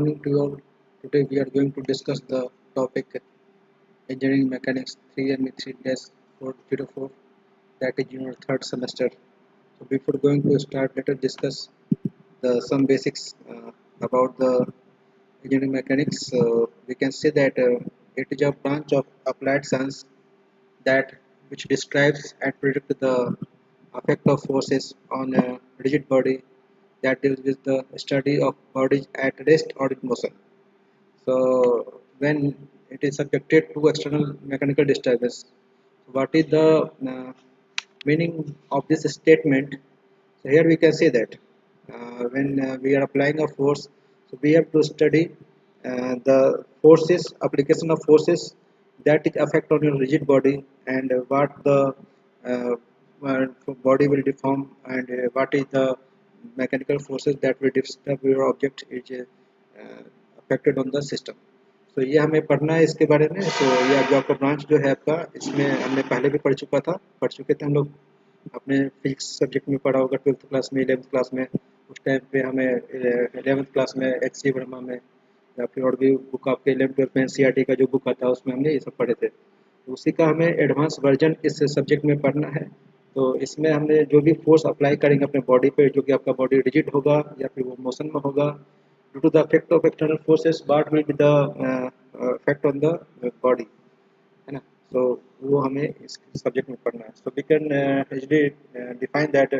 Morning to you all. Today we are going to discuss the topic Engineering Mechanics 3 and 3 404, that is in your third semester. So before going to start, let us discuss some basics about the engineering mechanics. We can say that it is a branch of applied science that which describes and predicts the effect of forces on a rigid body, that deals with the study of bodies at rest or in motion. So when it is subjected to external mechanical disturbance, what is the meaning of this statement? So here we can say that when we are applying a force, so we have to study the forces, application of forces that is affect on your rigid body, and what the uh, uh, body will deform, and what is the mechanical forces that will disturb your object is affected on the system. तो ये हमें पढ़ना है इसके बारे में। तो ये जो आपका ब्रांच जो है आपका, इसमें हमने पहले भी पढ़ चुके थे हम लोग। अपने फिजिक्स सब्जेक्ट में पढ़ा होगा 12th क्लास में, 11th क्लास में। उस टाइम पे हमें 11th क्लास में एच सी वर्मा में, या फिर और भी बुक आपके 11th 12th में एन का जो बुक आता है उसमें हमने ये सब पढ़े थे। तो उसी का हमें एडवांस वर्जन इस सब्जेक्ट में पढ़ना है। तो इसमें हमने जो भी फोर्स अप्लाई करेंगे अपने बॉडी पे, जो कि आपका बॉडी रिजिड होगा या फिर वो मोशन में होगा, due to the effect of external forces, what will be the effect on the body, है ना। तो वो हमें इस सब्जेक्ट में पढ़ना है। So we can easily define that.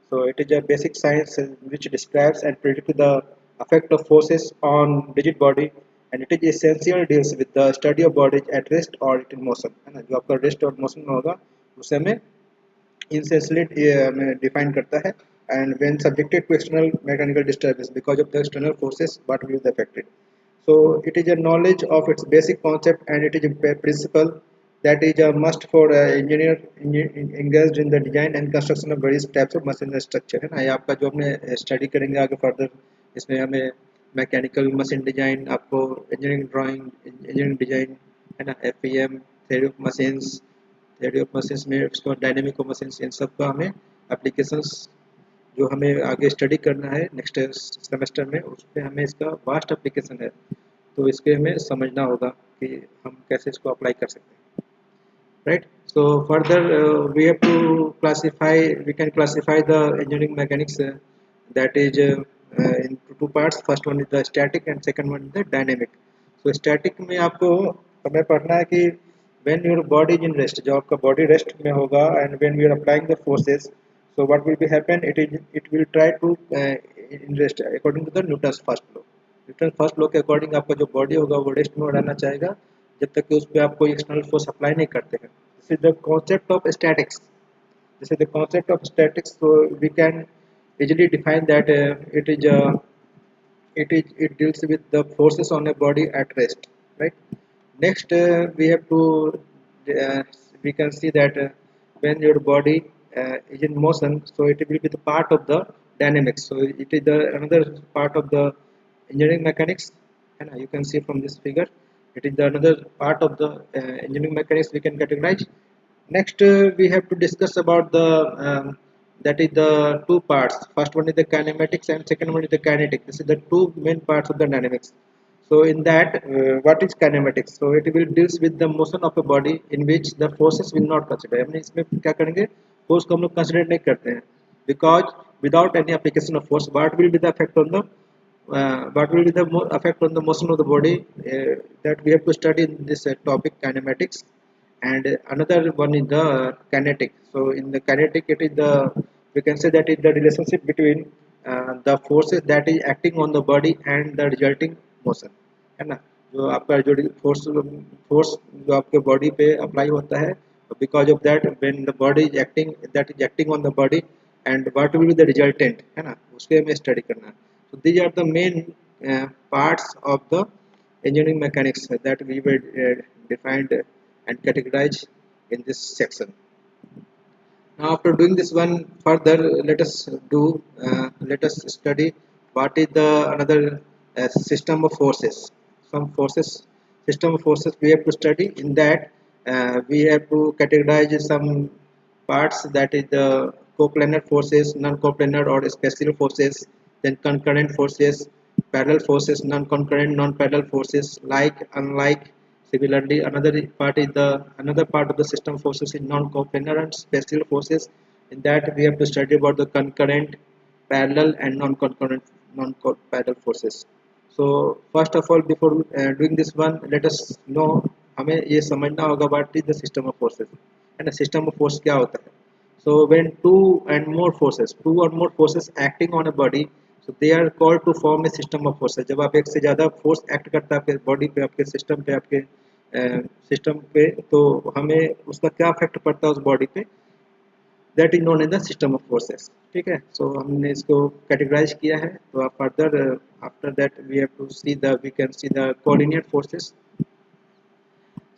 So it is a basic science which describes and predicts the effect of forces on rigid body, and it is essential deals with the study of bodies at rest or in motion, है ना। जो आपका rest और motion में होगा उसे हमें essentially define करता है। and when subjected to external mechanical disturbance because of the external forces, what will be affected. So it is a knowledge of its basic concept, and it is a principle that is a must for engineer engaged in the design and construction of various types of machinery structure, है ना। ये आपका जो अपने study करेंगे आगे further, इसमें हमें मैकेनिकल मशीन डिजाइन, आपको इंजीनियरिंग ड्राइंग, इंजीनियरिंग डिजाइन, है ना, FEM, theory of machines, theory of machines में उसको डायनेमिक ऑफ मशीन्स, इन सब का हमें एप्लीकेशंस जो हमें आगे स्टडी करना है नेक्स्ट सेमेस्टर में, उस पर हमें इसका वास्ट एप्लीकेशन है। तो इसके हमें समझना होगा कि हम कैसे इसको अप्लाई कर सकते हैं, right. So further we have to classify, we can classify the engineering mechanics, that is in two parts. First one is the static and second one is the dynamic. So static में आपको हमें पढ़ना है कि when your body is in rest, जब आपका body rest में होगा, and when we are applying the forces, so what will be happen, it will try to in rest according to the Newton's first law. Newton first law के according आपका जो body होगा वो rest में रहना चाहेगा, जब तक कि उस पर आप कोई एक्सटर्नल फोर्स अप्लाई नहीं करते हैं। This is the concept of statics, this is the concept of statics. So we can easily define that it deals with the forces on a body at rest, right. Next we have to uh, we can see that when your body is in motion, so it will be the part of the dynamics. So it is the another part of the engineering mechanics, and you can see from this figure it is the another part of the engineering mechanics we can categorize. Next, we have to discuss about the that is the two parts. First one is the kinematics, and second one is the kinetic. This is the two main parts of the dynamics. So in that, what is kinematics? So it will deals with the motion of a body in which the forces will not consider. हमने इसमें क्या करेंगे? Force को हम लोग consider नहीं करते हैं, because without any application of force, what will be the effect on the what will be the effect on the motion of the body, that we have to study in this topic kinematics. And another one is the kinetic. So in the kinetic, it is the, we can say that is the relationship between the forces that is acting on the body and the resulting motion, है ना। जो आपका जो force जो आपके body पे apply होता है, because of that when the body is acting, that is acting on the body, and what will be the resultant, है ना, उसके हमें स्टडी करना है। So these are the main parts of the engineering mechanics that we were defined and categorized in this section. Now, after doing this one further, let us study what is the another system of forces. Some forces, system of forces we have to study. In that, we have to categorize some parts, that is the coplanar forces, non-coplanar or special forces, then concurrent forces, parallel forces, non-concurrent, non-parallel forces, like, unlike. Similarly, another part of the system forces is non-coplanar and special forces. In that, we have to study about the concurrent, parallel, and non-concurrent, non-parallel forces. So, first of all, before doing this one, let us know हमें ये समझना होगा what is the system of forces. है ना, system of force क्या होता है? So when two or more forces acting on a body, so they are called to form a system of forces. जब आप एक से ज़्यादा force act करता है आपके body पे, आपके system पे, आपके सिस्टम पे, तो हमें उसका क्या इफेक्ट पड़ता है उस बॉडी पे, that is known in the system of forces. ठीक है, सो हमने इसको कैटेगराइज किया है. तो आप further after that we have to see the we can see the collinear forces.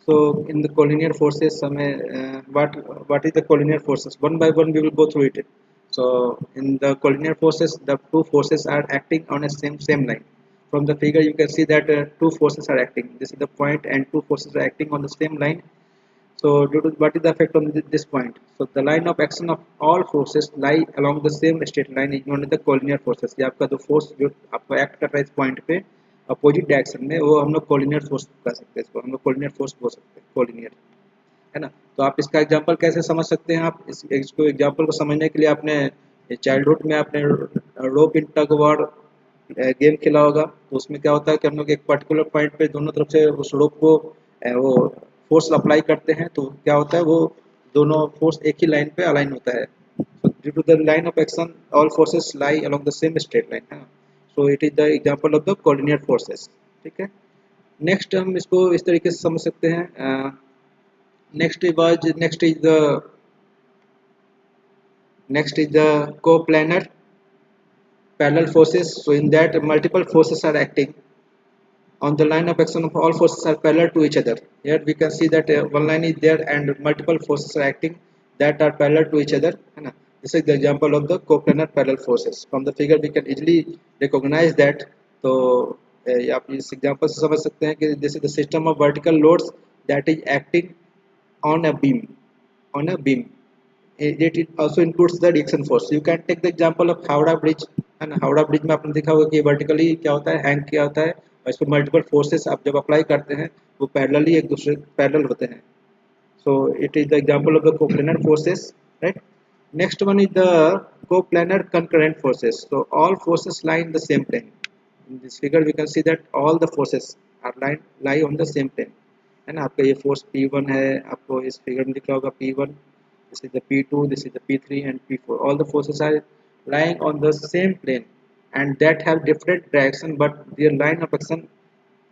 So in the collinear forces, what is the collinear forces? One by one, we will go through it. So in the collinear forces, the two forces are acting on a same line. From the figure, you can see that two forces are acting. This is the point, and two forces are acting on the same line. So due to what is the effect on this point? So the line of action of all forces lie along the same straight line is known as the collinear forces. ये आपका जो force जो आपको act कर रहा है इस point पे opposite direction में, वो हम लोग collinear force कह सकते हैं. इसको हम लोग collinear force बोल सकते हैं, collinear. है ना. तो आप इसका एग्जांपल कैसे समझ सकते हैं? आप इसको एग्जांपल को समझने के लिए आपने चाइल्डहुड में आपने रोप इन टग वॉर गेम खेला होगा. तो उसमें क्या होता है कि हम लोग एक पर्टिकुलर पॉइंट पे दोनों तरफ से उस रोप को वो फोर्स अप्लाई करते हैं. तो क्या होता है, वो दोनों फोर्स एक ही लाइन पे अलाइन होता है. Due to the line of action all forces lie along the same straight line. है. So it is the example of the coordinate forces. ठीक है. नेक्स्ट हम इसको इस तरीके से समझ सकते हैं. next is the coplanar parallel forces. So in that, multiple forces are acting on the line of action of all forces are parallel to each other. Here we can see that one line is there and multiple forces are acting that are parallel to each other. This is the example of the coplanar parallel forces. From the figure we can easily recognize that. तो आप इस example से समझ सकते हैं कि this is the system of vertical loads that is acting on a beam. It also includes the reaction force. You can take the example of Howrah bridge. है ना, हावड़ा ब्रिज में आपने देखा होगा कि वर्टिकली क्या होता है, हैंग किया होता है, और इसको मल्टीपल फोर्सेस आप जब अप्लाई करते हैं वो पैरेलली एक दूसरे पैरेलल होते हैं. So it is the example of the coplanar forces, right? Next one is the coplanar concurrent forces. So all forces lie in the same plane. In this figure we can see that all the forces are lie on the same plane. है ना, आपका ये force P1 है, आपको इस figure में दिख रहा होगा P1, this is the P2, this is the P3 and P4. All the forces are lying on the same plane and that have different direction, but their line of action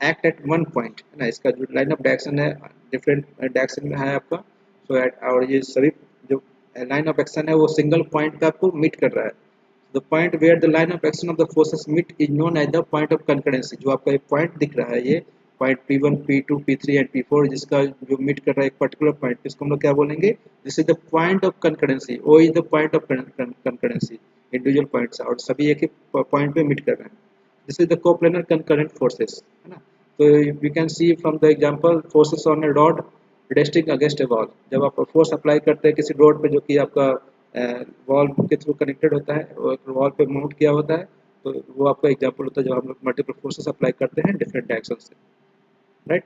act at one point. है ना, इसका जो line of direction है different direction में है आपका. सो और ये सभी जो लाइन ऑफ एक्शन है वो सिंगल पॉइंट पे आपको मीट कर रहा है. The point where the line of action of the forces meet is known as the point of concurrency. जो आपका ये पॉइंट दिख रहा है, ये point P1, P2, P3 and P4, जिसका जो मीट कर रहा है एक पर्टिकुलर पॉइंट, इसको हम लोग क्या बोलेंगे? This is the point of concurrency. O is the point of concurrency. Individual points और सभी एक ही पॉइंट पे मीट कर रहे हैं. This is the coplanar concurrent forces. है ना. तो we can see from the example forces on a rod resting against a wall. जब आप फोर्स अप्लाई करते हैं किसी रोड पे जो कि आपका वॉल के थ्रू कनेक्टेड होता है, वॉल पे माउंट किया होता है, तो वो आपका एग्जांपल होता है जब हम लोग मल्टीपल फोर्सेस अप्लाई करते हैं डिफरेंट डायरेक्शन से. Right.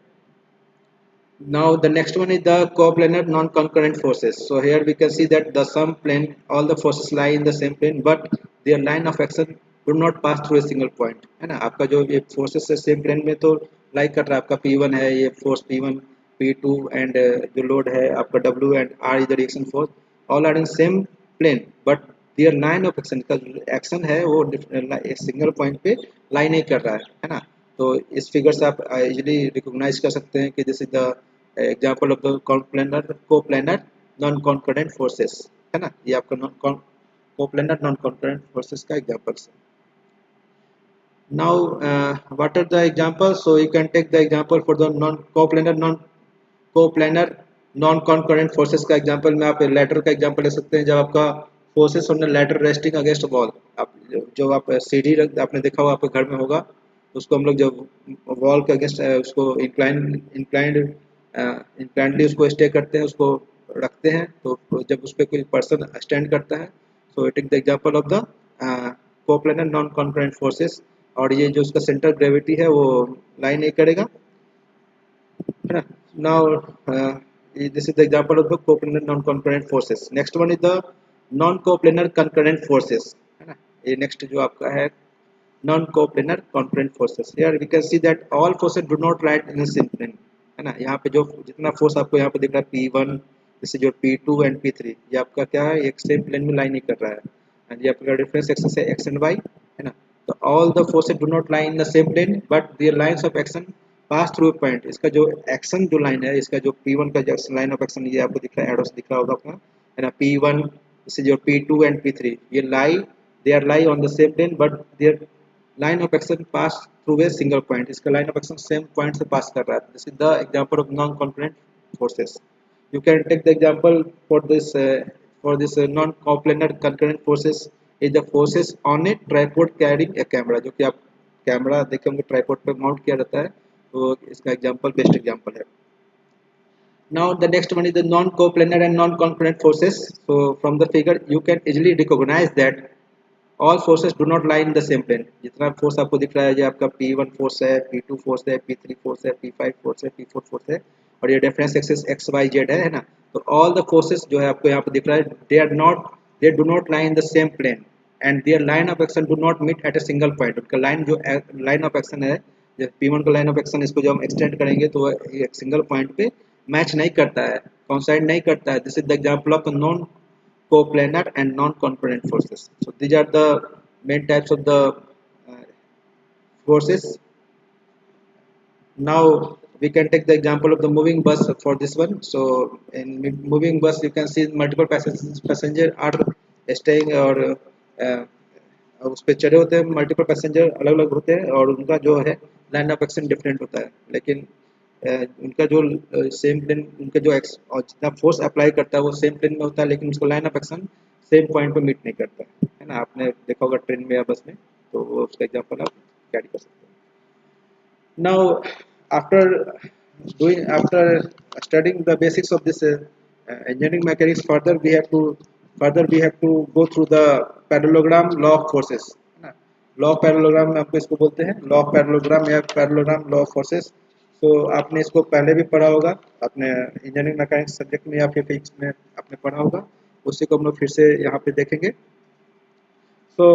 Now the next one is the coplanar non-concurrent forces. So here we can see that the same plane, all the forces lie in the same plane, but their line of action do not pass through a single point. है ना, आपका जो ये forces है same plane में तो लाई कर रहा है. आपका P1 है, ये फोर्स P1, P2 एंड जो लोड है आपका W and R is the reaction force. All are in same plane but their line of action का एक्शन है वो एक सिंगल पॉइंट पे लाई नहीं कर रहा है ना. तो इस फिगर से आप इजीली रिकॉग्नाइज कर सकते हैं कि this is the example of the coplanar non concurrent forces. है ना, ये आपका कोप्लेनर नॉन कॉन्करेंट फोर्सेस का एग्जांपल है. Now what are the examples? So you can take the example for the coplanar non concurrent forces का example में आप ladder का एग्जांपल ले सकते हैं. जब आपका forces on the ladder resting against wall, आप जो आप सीढ़ी आपने देखा होगा आपके घर में होगा, उसको हम लोग जब वॉल के अगेंस्ट उसको इंक्लाइंडली उसको स्टे करते हैं, उसको रखते हैं, तो जब उस पर कोई पर्सन स्टैंड करता है, so it is the example of the coplanar non concurrent forces. और ये जो उसका सेंटर ग्रेविटी है वो लाई नहीं करेगा, है ना. Now this is the example of the coplanar non-concurrent forces. Next one is the non-coplanar concurrent forces, है ना. ये next जो आपका है non-coplanar concurrent forces. Here we can see that all forces do not lie in a same plane, है ना. यहाँ पे जो जितना फोर्स आपको यहाँ पे दिख रहा है P1, जैसे जो P2 एंड P3, ये आपका क्या है, एक सेम प्लेन में लाई नहीं कर रहा है, एंड ये आपका डिफरेंस एक्सेस है x एंड y, है ना. तो all the forces do not lie in the same plane but their lines of action pass through a point. इसका जो एक्शन जो लाइन है, इसका जो P1 का जो लाइन ऑफ एक्शन, ये आपको दिख रहा है, एरोस दिख रहा होगा आपका, है ना. P1 जैसे जो P2 एंड P3, ये lie, they are lie on the same plane but their line of action pass through a single point. इसका line of action same point से pass कर रहा है. This is the example of non-concurrent forces. You can take the example for this non-coplanar concurrent forces is the forces on a tripod carrying a camera. जो कि आप camera देखे होंगे tripod पे माउंट किया रहता है, तो इसका एग्जांपल बेस्ट एग्जांपल है. Now the next one is the non-coplanar and non-concurrent forces. So from the figure you can easily recognize that all forces do not lie in the same plane. जितना force आपको दिख रहा है, ये आपका P1 force है, P2 force है, P3 force है, P5 फोर्स है, P4 फोर्स है, और ये difference axis X Y Z है ना. तो ऑल द फोर्सेस जो है आपको यहाँ पे दिख रहा है, they do not lie in the same plane and their line of action do not meet at a single point. उनका लाइन जो लाइन ऑफ एक्शन है, जब P1 का लाइन ऑफ एक्शन, इसको जो हम एक्सटेंड करेंगे तो एक सिंगल पॉइंट पे मैच नहीं करता है, कॉन्साइड नहीं करता है. This is the example of non coplanar and non-concurrent forces. So these are the main types of the forces. Now we can take the example of the moving bus for this one. So in moving bus you can see multiple passenger are staying, और उस पे चढ़े होते हैं, multiple passenger अलग अलग होते हैं और उनका जो है लाइन ऑफ एक्शन डिफरेंट होता है, लेकिन उनका जो सेम प्लेन, उनका जो और जितना फोर्स अप्लाई करता है वो सेम प्लेन में होता है, लेकिन उसको line of action same point पे मीट नहीं करता है ना. आपने देखा होगा ट्रेन में या बस में, तो वो उसका एग्जांपल आप कैरी कर सकते हैं. Now, after studying the basics of this engineering mechanics, further we have to go through the parallelogram law of forces. Law of parallelogram में आपको इसको बोलते हैं, लॉ ऑफ पैरेललोग्राम या पैरेललोग्राम लॉ ऑफ फोर्सेस. तो आपने इसको पहले भी पढ़ा होगा अपने इंजीनियरिंग मैकेनिक्स सब्जेक्ट में या फिर फिजिक्स में आपने पढ़ा होगा, उसी को हम लोग फिर से यहाँ पे देखेंगे. सो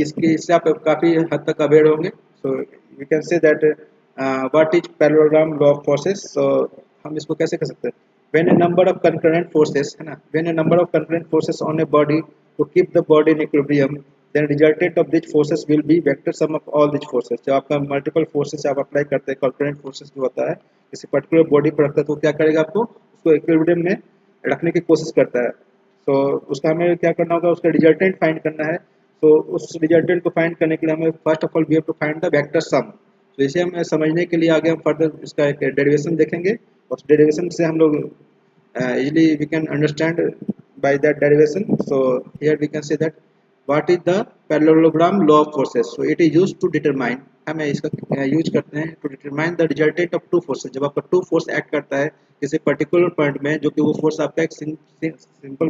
इससे आप काफ़ी हद तक अवेयर होंगे. So we can say that what is parallelogram law of forces. सो हम इसको कैसे कर सकते हैं, when a number of concurrent forces, है ना, when a number of concurrent forces on a body to keep the body in equilibrium, then resultant of these forces will be vector sum of all these forces. जब आपका multiple forces आप apply करते हैं, concurrent forces जो होता है किसी particular body पर रखता है, तो क्या करेगा, आपको उसको इक्विलिब्रियम में रखने की कोशिश करता है. तो उसका हमें क्या करना होगा, उसका रिजल्टेंट फाइंड करना है. तो उस रिजल्टेंट को फाइंड करने के लिए हमें first of all we have to find the vector sum. तो इसे हम समझने के लिए आगे हम फर्दर इसका एक डेरिवेशन देखेंगे, और उस डेरिवेशन से हम लोग easily we can understand by that derivation. So here we can say that what is the parallelogram law of forces. So it is used to determine, हमें इसका यूज करते हैं to determine the resultant of two forces. जब आपका to force act करता है किसी particular point में, जो कि वो फोर्स आपका एक सिंगल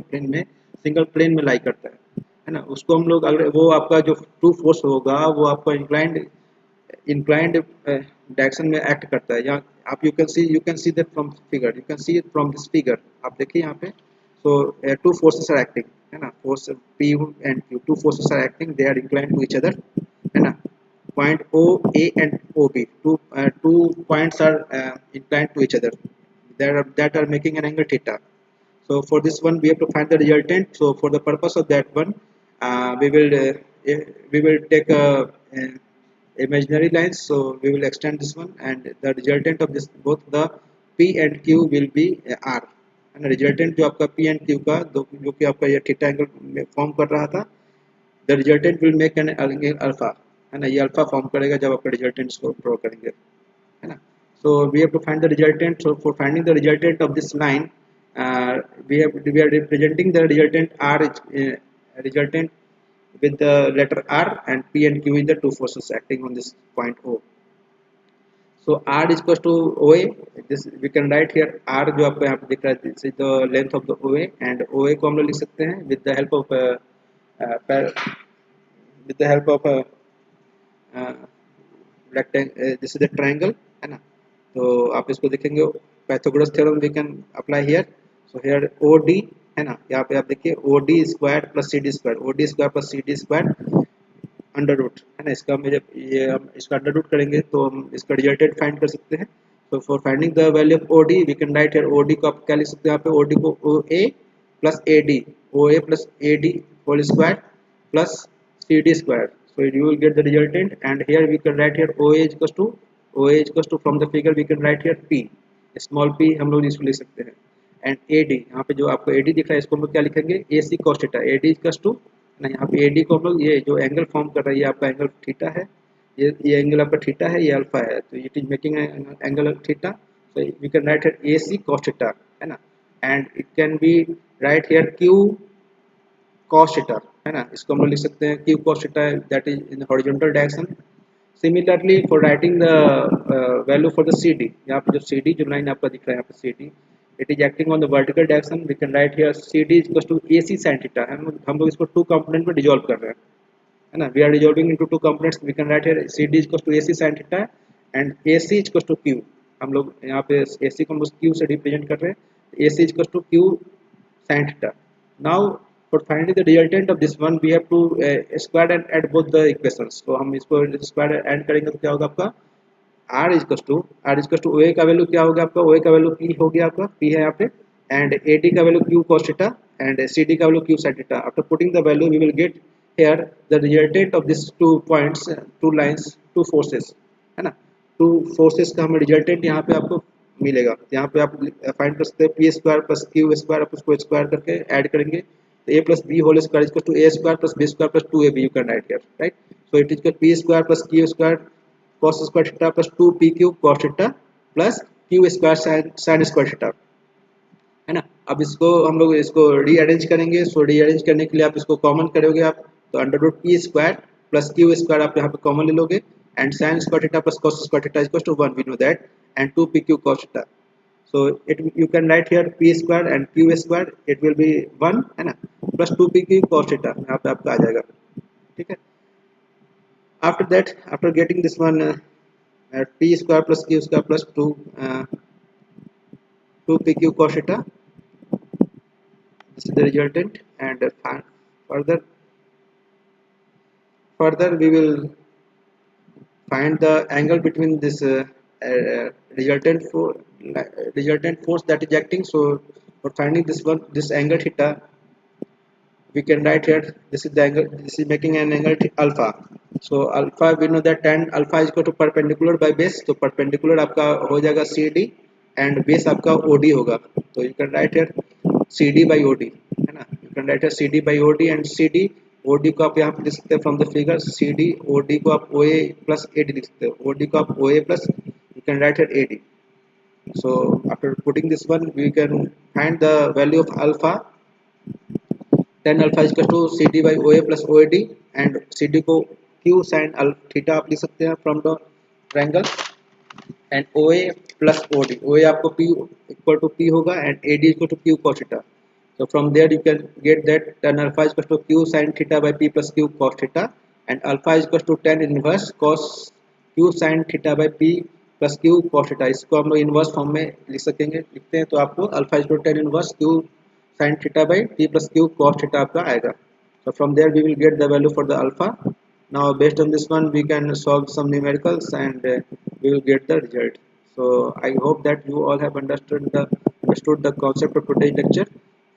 प्लेन में लाई करता है ना, उसको हम लोग, अगर वो आपका जो टू फोर्स होगा वो आपका inclined डायरेक्शन में एक्ट करता है. यहाँ आप you can see that from figure, you can see it from this figure. आप देखिए यहाँ पे, so two forces are acting, है ना, force P and Q, two forces are acting, they are inclined to each other, है ना. Point O A and O B, two points are inclined to each other, that are making an angle theta. So for this one we have to find the resultant. So for the purpose of that one, we will take imaginary lines. So we will extend this one, and the resultant of this, both the P and Q will be R. and resultant जो आपका P and Q का जो कि आपका ये theta angle form कर रहा था, the resultant will make an angle alpha, है ना, ये अल्फा फॉर्म करेगा जब आपका रिजल्टेंट को ड्रॉ करेंगे, है ना. So we have to find the resultant. So for finding the resultant of this line, we are representing the resultant R, resultant with the letter R, and P and Q is the two forces acting on this point O. So R is equal to OA. This we can write here R जो आपको यहाँ पे दिख रहा है, this is the length of the OA, and OA को हम लोग लिख सकते हैं with the help of rectangle, this is the triangle, है ना। तो आप इसको देखेंगे Pythagoras theorem we can apply here. So here O D, है ना, यहाँ पे आप देखिए O D square plus C D square, O D square plus C D square under root, है ना। इसका हम जब ये हम इसका अंडर रूट करेंगे तो हम इसका रिजल्टेंट फाइंड कर सकते हैं। तो for finding the value of O D we can write here O D को आप क्या लिख सकते हैं, यहाँ पे ओ डी को O A plus A D, O A plus A D whole square plus C D square. So you will get the resultant, and here we can write here OA is equals to, OA is equals to, from the figure we can write here P, small p हम लोग इसको लिख सकते हैं। And AD, यहाँ पे जो आपको AD दिख रहा है इसको हम लोग क्या लिखेंगे, AC cos theta, AD is equals to ना, यहाँ पे AD को हम लोग ये जो एंगल फॉर्म कर रहा है ये आपका एंगल थीटा है, ये एंगल आपका थीटा है, ये अल्फा है, तो it is making angle theta. So we can write here AC cos theta, है ना। And it can be write here Q cos theta, है ना। इसको हम लोग लिख सकते हैं Q cos theta, that is in horizontal direction. Similarly for writing the value for the CD, यहाँ पे जो CD जो लाइन आपका दिख रहा है यहाँ पे CD, it is acting on the vertical direction, we can write here CD is equal to AC sin theta. हम लोग इसको टू कंपोनेंट में डिसॉल्व कर रहे हैं, है ना। We are dissolving into two components, we can write here CD is equal to AC sin theta and AC is equal to Q। हम लोग यहाँ पे AC को हम लोग Q से रिप्रेजेंट कर रहे हैं, AC is equal to Q sin theta. Now for finding the resultant of this one we have to square and add both the equations। तो हम इसको square and करेंगे तो क्या होगा आपका r is equals to OA का value क्या होगा आपका, OA का वैल्यू P हो गया आपका, P है यहाँ पे, and AD का value Q cos theta and CD का value Q sin theta। After putting the value we will get here the resultant of these two points, two lines, two forces, है ना। Two forces का हमें resultant यहाँ पे आपको मिलेगा। यहाँ पे आप फाइंड कर सकते हैं P square plus Q square, आप उसको स्क्वायर करके ऐड करेंगे तो A plus B whole square equal to A square plus B square plus two A B, you can write here, right. So it is P square plus Q square cos square theta plus two P Q cos theta plus Q square sin square theta, है ना। अब इसको हम लोग इसको rearrange करेंगे। सो rearrange करने के लिए आप इसको कॉमन करोगे आप, तो under root p square plus Q square आप यहाँ पे कॉमन ले लोगे and sine square theta plus cos square theta equal to 1, we know that, and 2 p Q cos theta. So it you can write here p square and q square, it will be 1, है ना, plus 2 p Q cos theta यहाँ पे आपका आ जाएगा, ठीक है। After that, after getting this one P square plus Q square plus 2 p Q cos theta, this is the resultant, and further we will find the angle between this resultant force that is acting. So for finding this one, this angle theta, we can write here this is the angle, this is making an angle alpha। So alpha we know that tan alpha is equal to perpendicular by base, तो perpendicular आपका हो जाएगा CD and base आपका OD होगा, तो you can write here CD by OD, है ना। you can write here CD by OD, and CD OD को आप यहाँ पे लिख सकते हैं from the figure, CD OD को आप OA प्लस AD लिख सकते हो, OD को आप OA plus you can write here AD। so after putting this one we can find the value of alpha, tan alpha is equal to CD by OA plus OAD, and CD को Q sin theta आप लिख सकते हैं from the triangle, and OA plus OD, OA आपको P equal to P होगा and AD equal to Q cos theta। So from there you can get that tan alpha is equal to Q sin theta by P plus Q cos theta, and alpha is equal to tan inverse cos Q sin theta by P plus Q cos theta। इसको हम लोग inverse form में लिख सकेंगे, लिखते हैं तो आपको alpha is to tan inverse Q sin theta by P plus Q cos theta आपका आएगा। So from there we will get the value for the alpha। Now based on this one we can solve some numericals and we will get the result। So I hope that you all have understood the concept of today's lecture।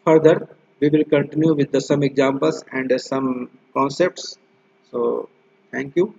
Further we will continue with some examples and some concepts। So thank you।